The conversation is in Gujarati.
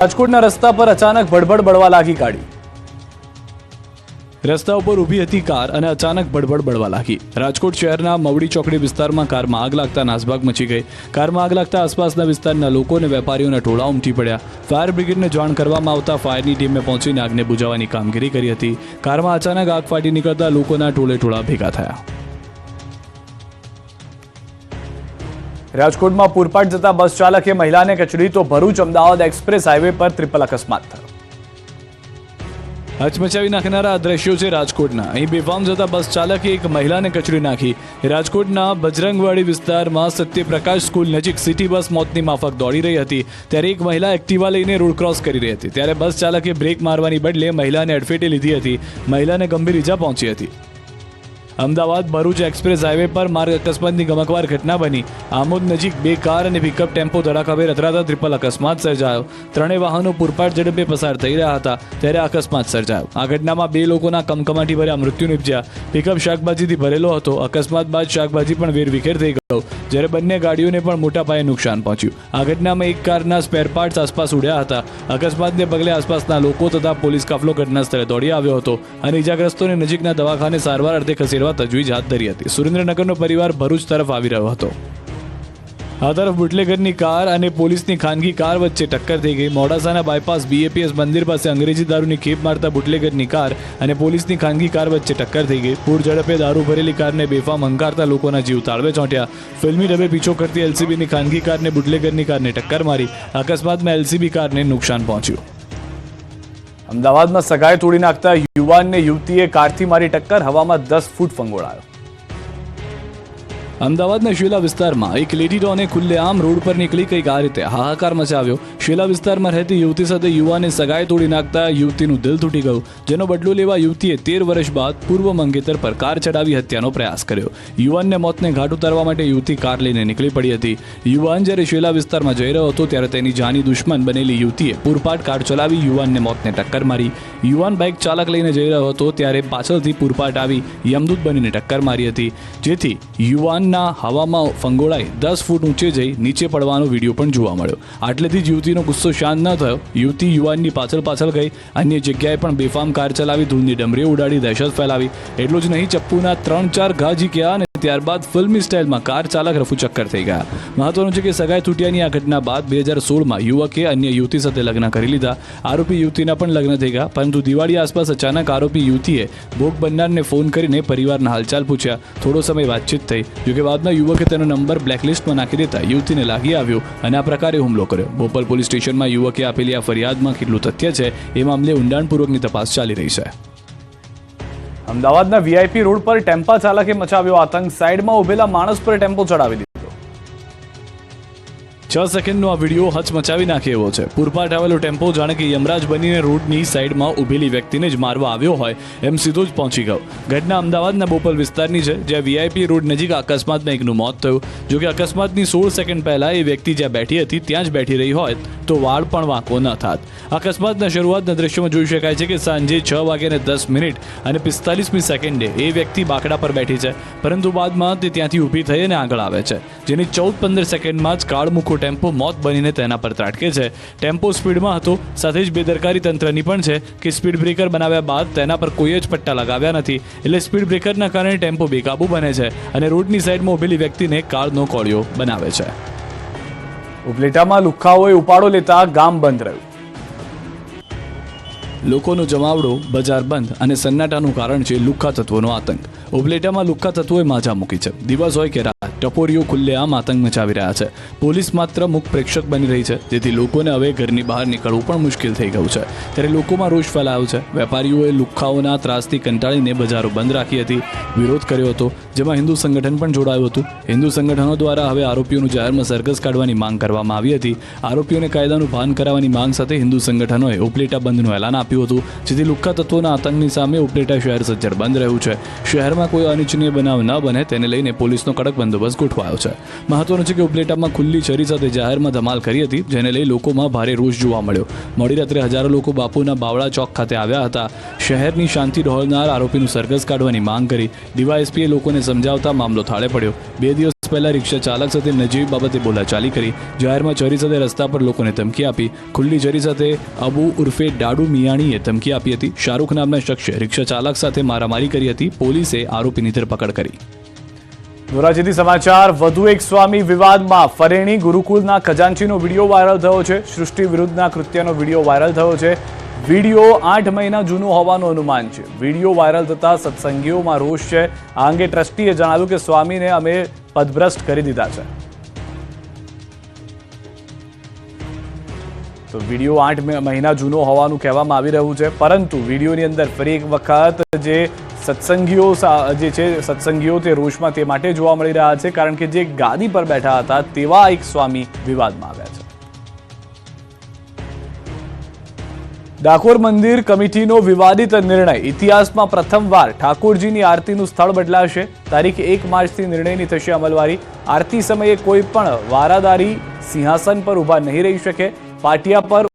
રાજકોટના રસ્તા પર અચાનક ભડભડ બળવા લાગી ગાડી। રસ્તા ઉપર ઊભી હતી કાર અને અચાનક ભડભડ બળવા લાગી। રાજકોટ શહેરના મવડી ચોકડી વિસ્તારમાં કારમાં આગ લાગતા નાસભાગ મચી ગઈ। કારમાં આગ લાગતા આસપાસના વિસ્તારના લોકો અને વેપારીઓના ટોળા ઉમટી પડ્યા। ફાયર બ્રિગેડને જાણ કરવામાં આવતા ફાયરની ટીમે પહોંચીને આગને બુઝાવવાની કામગીરી કરી હતી। કારમાં અચાનક આગ ફાટી નીકળતા લોકોના ટોળે ભેગા થયા। રાજકોટમાં પૂરપાટ જતા બસ ચાલકે મહિલાને કચડી તો ભરૂચ અમદાવાદ એક્સપ્રેસ હાઈવે પર ટ્રિપલ અકસ્માત થયો। હચમચાવી નાખનારા આ દ્રશ્યો છે રાજકોટના। અહીં બેફામ જતા બસ ચાલકે એક મહિલાને કચડી નાખી। રાજકોટના બજરંગવાડી વિસ્તારમાં સત્યપ્રકાશ સ્કૂલ નજીક સિટી બસ મોતની માફક દોડી રહી હતી ત્યારે એક મહિલા એક્ટિવા લઈને રોડ ક્રોસ કરી રહી હતી ત્યારે બસ ચાલકે બ્રેક મારવાની બદલે મહિલાને અડફેટે લીધી હતી। મહિલાને ગંભીર ઈજા પહોંચી હતી। અમદાવાદ ભરૂચ એક્સપ્રેસ હાઈવે પર માર્ગ અકસ્માતની ગમકવાર ઘટના બની। આમોદ નજીક બે કાર અને પિકઅપ ટેમ્પો ધડાકાભેર અથડાતા ટ્રિપલ અકસ્માત સર્જાયો। ત્રણેય વાહનો પૂરપાટ ઝડપે પસાર થઈ રહ્યા હતા ત્યારે અકસ્માત સર્જાયો। આ ઘટનામાં બે લોકોના કમકમાટી ભર્યા મૃત્યુ નિપજ્યા। પિકઅપ શાકભાજીથી ભરેલો હતો। અકસ્માત બાદ શાકભાજી પણ વેરવિખેર થઈ ગયો જ્યારે બંને ગાડીઓને પણ મોટા પાયે નુકસાન પહોંચ્યું। આ ઘટનામાં એક કારના સ્પેર પાર્ટ્સ આસપાસ ઉડ્યા હતા। અકસ્માતને પગલે આસપાસના લોકો તથા પોલીસ કાફલો ઘટના સ્થળે દોડી આવ્યો હતો અને ઇજાગ્રસ્તોને નજીકના દવાખાને સારવાર અર્થે ખસેડવા તજવીજ હાથ ધરી હતી। સુરેન્દ્રનગરનો પરિવાર ભરૂચ તરફ આવી રહ્યો હતો। આ તરફ બુટલેગરની કાર અને પોલીસની ખાનગી કાર વચ્ચે ટક્કર થઈ ગઈ। મોડાસાના બાયપાસ BAPS મંદિર પાસે અંગ્રેજી દારૂની ખેપ મારતા બુટલેગરની કાર અને પોલીસની ખાનગી કાર વચ્ચે ટક્કર થઈ ગઈ। પૂર ઝડપે દારૂ ભરેલી કારને બેફામ હંકારતા લોકોના જીવ તાળવે ચોંટ્યા। ફિલ્મી ડબે પીછો કરતી LCBની ખાનગી કારને બુટલેગરની કારને ટક્કર મારી। અકસ્માતમાં LCB કારને નુકસાન પહોંચ્યું। અમદાવાદમાં સગાઈ તોડી નાખતા યુવાનને યુવતીએ કારથી મારી ટક્કર, હવામાં 10 ફૂટ ફંગોળાયો। અમદાવાદના શેલા વિસ્તારમાં એક લેડી ડોને ખુલ્લેઆમ રોડ પર નીકળી કંઈક આ રીતે હાહાકાર મચાવ્યો। શેલા વિસ્તારમાં રહેતી યુવતી સાથે યુવાને સગાઈ તોડી નાખતા યુવતીનું દિલ તૂટી ગયું, જેનો બદલો લેવા યુવતીએ 13 વર્ષ બાદ પૂર્વ મંગેતર પર કાર ચડાવી હત્યાનો પ્રયાસ કર્યો। યુવાનને મોતને ઘાટ ઉતારવા માટે યુવતી કાર લઈને નીકળી પડી હતી। યુવાન જ્યારે શેલા વિસ્તારમાં જઈ રહ્યો હતો ત્યારે તેની જાની દુશ્મન બનેલી યુવતીએ પૂરપાટ કાર ચલાવી યુવાનને મોતને ટક્કર મારી। યુવાન બાઇક ચાલક લઈને જઈ રહ્યો હતો ત્યારે પાછળથી પૂરપાટ આવી યમદૂત બનીને ટક્કર મારી હતી, જેથી યુવાન હવામાં ફંગોળાઈ 10 ફૂટ ઊંચે જઈ નીચે પડવાનો વિડીયો પણ જોવા મળ્યો। આટલેથી જ યુવતીનો ગુસ્સો શાંત ન થયો। યુવતી યુવાનની પાછળ ગઈ, અન્ય જગ્યાએ પણ બેફામ કાર ચલાવી ધૂળની ડમરીઓ ઉડાડી દહેશત ફેલાવી। એટલું જ નહીં, ચપ્પુના 3-4 ઘા ઝીક્યા અને ત્યારબાદ ફિલ્મી સ્ટાઇલમાં કાર ચાલક રફુચક્કર થઈ ગયા। મહત્વનું છે કે સગાઈ તૂટ્યાની આ ઘટના બાદ 2016માં યુવકે અન્ય યુવતી સાથે લગ્ન કરી લીધા। આરોપી યુવતીના પણ લગ્ન થઈ ગયા, પરંતુ દિવાળી આસપાસ અચાનક આરોપી યુવતીએ ભોગ બનનારને ફોન કરીને પરિવારના હાલચાલ પૂછ્યા। થોડો સમય વાતચીત થઈ, જોકે બાદમાં યુવકે તેનો નંબર બ્લેકલિસ્ટમાં નાખી દેતા યુવતીને લાગી આવ્યો અને આ પ્રકારે હુમલો કર્યો। બોપલ પોલીસ સ્ટેશનમાં યુવકે આપેલી આ ફરિયાદમાં કેટલું તથ્ય છે એ મામલે ઊંડાણપૂર્વકની તપાસ ચાલી રહી છે। અમદાવાદના VIP રોડ પર ટેમ્પા ચાલકે મચાવ્યો આતંક। સાઈડમાં ઉભેલા માણસ પર ટેમ્પો ચડાવી દીધો। 6 સેકન્ડનો આ વિડીયો હચમચાવી નાખે એવો છે। પૂરપાટ આવેલો ટેમ્પો જાણે કે યમરાજ બનીને રોડની સાઈડમાં ઉભેલી વ્યક્તિને જ મારવા આવ્યો હોય એમ સીધો જ પહોંચી ગયો। ઘટના અમદાવાદના બોપલ વિસ્તારની છે, જ્યાં VIP રોડ નજીક અકસ્માતમાં એકનું મોત થયું। જોકે અકસ્માતની 16 સેકન્ડ પહેલા એ વ્યક્તિ જ્યાં બેઠી હતી ત્યાં જ બેઠી રહી હોત તો વાળ પણ વાંકો ન થાત। અકસ્માતના શરૂઆતના દ્રશ્યોમાં જોઈ શકાય છે કે સાંજે 6:10 અને 45મી સેકન્ડે એ વ્યક્તિ બાકડા પર બેઠી છે, પરંતુ બાદમાં તે ત્યાંથી ઊભી થઈ અને આગળ આવે છે, જેની 14-15 સેકન્ડમાં જ કાળમુખો ટેમ્પો મોત બનીને તેના પર ત્રાટકે છે। ટેમ્પો સ્પીડમાં હતો, સાથે જ બેદરકારી તંત્રની પણ છે કે સ્પીડ બ્રેકર બનાવ્યા બાદ તેના પર કોઈ જ પટ્ટા લગાવ્યા નથી, એટલે સ્પીડ બ્રેકરના કારણે ટેમ્પો બેકાબુ બને છે અને રોડની સાઈડમાં ઉભેલી વ્યક્તિને કાળનો કોળિયો બનાવે છે। ઉપલેટામાં લુખ્ખાઓએ ઉપાડો લેતા ગામ બંધ રહ્યું। લોકોનો જમાવડો, બજાર બંધ અને સન્નાટાનું કારણ છે લુખ્ખા તત્વોનો આતંક। ઉપલેટામાં લુખ્ખા તત્વોએ માજા મૂકી છે। દિવસ હોય કે રાત ટપોરીઓ ખુલ્લેઆમ આતંક મચાવી રહ્યા છે। પોલીસ માત્ર મુખ પ્રેક્ષક બની રહી છે, જેથી લોકોને હવે ઘરની બહાર નીકળવું પણ મુશ્કેલ થઈ ગયું છે। ત્યારે લોકોમાં રોષ ફેલાયો છે। વેપારીઓએ લુખ્ખાઓના ત્રાસથી કંટાળીને બજારો બંધ રાખી હતી, વિરોધ કર્યો હતો, જેમાં હિન્દુ સંગઠન પણ જોડાયું હતું। હિન્દુ સંગઠનો દ્વારા હવે આરોપીઓનું જાહેરમાં સરઘસ કાઢવાની માંગ કરવામાં આવી હતી। આરોપીઓને કાયદાનું ભાન કરાવવાની માંગ સાથે હિન્દુ સંગઠનોએ ઉપલેટા બંધનું એલાન આપ્યું હતું, જેથી લુખ્ખા તત્વોના આતંકની સામે ઉપલેટા શહેર સજ્જડ બંધ રહ્યું છે। શહેરમાં કોઈ અનિચ્છનીય બનાવ ન બને તેને લઈને પોલીસનો કડક બંદોબસ્ત ગોઠવાયો છે। મહત્વનું છે કે ઉપલેટામાં ખુલ્લી છરી સાથે જાહેરમાં ધમાલ કરી હતી, જેને લઈ લોકોમાં ભારે રોષ જોવા મળ્યો। મોડી રાત્રે હજારો લોકો બાપુના બાવળા ચોક ખાતે આવ્યા હતા। શહેરની શાંતિ ડહોળનાર આરોપીનું સરઘસ કાઢવાની માંગ કરી। ડીવાયએસપીએ લોકોને સમજાવતા મામલો થાળે પડ્યો। 2 દિવસ પહેલા રિક્ષા ચાલક સાથે નજીવી બાબતે બોલાચાલી કરી, જાહેરમાં છરી સાથે રસ્તા પર લોકોને ધમકી આપી, ખુલ્લી છરી સાથે અબુ ઉર્ફે ડાડુ મિયાણીએ ધમકી આપી હતી. શાહરૂખ નામના શખ્સે રિક્ષા ચાલક સાથે મારામારી કરી હતી. પોલીસે આરોપીની ધરપકડ કરી. ધોરાજીથી સમાચાર. વધુ એક સ્વામી વિવાદમાં ફરેણી ગુરુકુલના ખજાનચીનો વિડીયો વાયરલ થયો છે. સૃષ્ટિ વિરુદ્ધના કૃત્યનો વિડીયો વાયરલ થયો છે. વિડીયો 8 મહિના જૂનો હોવાનું અનુમાન છે. વિડીયો વાયરલ થતા સત્સંગીઓમાં રોષ છે. આ અંગે ટ્રસ્ટીએ જણાવ્યું કે સ્વામીને અમે પદભ્રષ્ટ કરી દીધા છે. તો વિડીયો 8 મહિના જૂનો હોવાનું કહેવામાં આવી રહ્યું છે, પરંતુ વિડીયોની અંદર ફરી એક વખત જે સત્સંગીઓ તે રોષમાં તે માટે જોવા મળી રહ્યા છે, કારણ કે જે ગાદી પર બેઠા હતા તેવા એક સ્વામી વિવાદમાં આવ્યા છે. ડાકોર મંદિર કમિટીનો વિવાદિત નિર્ણય. ઇતિહાસમાં પ્રથમવાર ઠાકોરજીની આરતીનું સ્થળ બદલાશે. તારીખ 1 માર્ચથી નિર્ણયની થશે અમલવારી. આરતી સમયે કોઈ પણ વારાદારી સિંહાસન પર ઊભા નહીં રહી શકે. પાટિયા પર